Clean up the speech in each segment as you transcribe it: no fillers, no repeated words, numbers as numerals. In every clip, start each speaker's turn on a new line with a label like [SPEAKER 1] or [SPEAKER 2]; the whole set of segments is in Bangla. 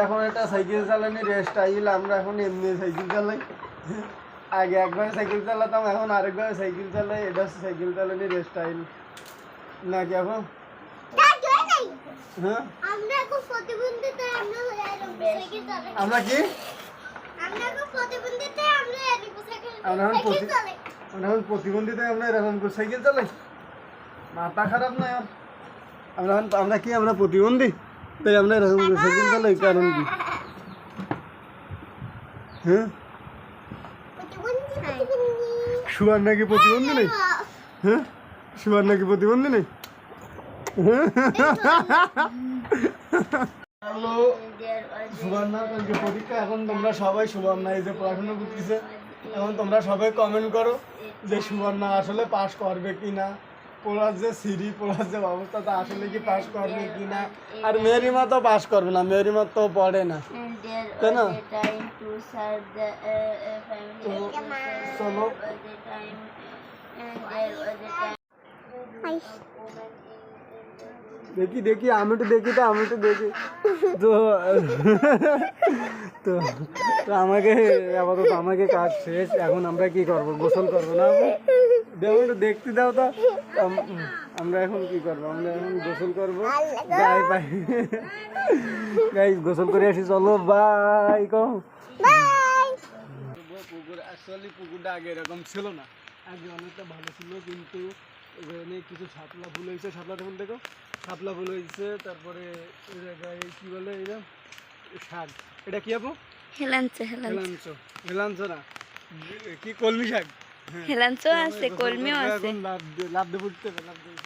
[SPEAKER 1] এখন একটা সাইকেল চালানোর স্টাইল, আমরা এখন এমনি সাইকেল চালাই। আগে একবার সাইকেল চালাতাম, এখন আরেকবার সাইকেল চালাই। এটা হচ্ছে সাইকেল চালানোর স্টাইল নাকি এখন? হ্যাঁ আমরা কি আমরা এখন প্রতিবন্ধিতায় আমরা এরকম সাইকেল চালাই। মাথা খারাপ না আমরা কি আমরা প্রতিবন্ধী, তাই আমরা এরকম সাইকেল চালাই? কারণ কি? হ্যাঁ শুয়ার নাকি প্রতিবন্ধী নেই? হ্যাঁ শুয়ার নাকি প্রতিবন্ধী নেই? পরীক্ষা, এখন তোমরা সবাই সুবর্ণা এই যে পড়াশোনা করতেছে, এখন তোমরা সবাই কমেন্ট করো যে সুবর্ণা আসলে পাস করবে কি না, পড়ার যে সিঁড়ি পড়ার যে অবস্থা তা আসলে কি পাস করবে কি না। আর মেরিমা তো পাস করবে না, মেরিমা তো পড়ে না, তাই না? চলো দেখি আমি তো দেখি তো তো তো আমাকে আপাতত আমাকে কাজ শেষ। এখন আমরা কি করব? গোসল করবো না? দেখো একটু দেখতে দাও তো। আমরা এখন কি করবো? আমরা এখন গোসল করবো। গাইস গোসল করে আসি, চলো বাই কও। পুকুর আসলে পুকুরটা আগে এরকম ছিল না, আগে অনেকটা ভালো ছিল, কিন্তু এখানে কিছু শাপলা ফুল হয়েছে। শাপলা ফুল দেখো, শাপলা ফুল হয়েছে। তারপরে এই জায়গায় কি বলে এটা শাক, এটা কি আপু? হেলাঞ্চো না কি কলমি শাক?
[SPEAKER 2] হেলাঞ্চো আছে, কলমিও আছে।
[SPEAKER 1] লাভ দিয়ে ফুটতে হবে, লাভ দিয়ে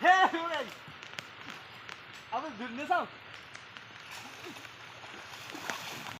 [SPEAKER 1] হ্যাঁ আবার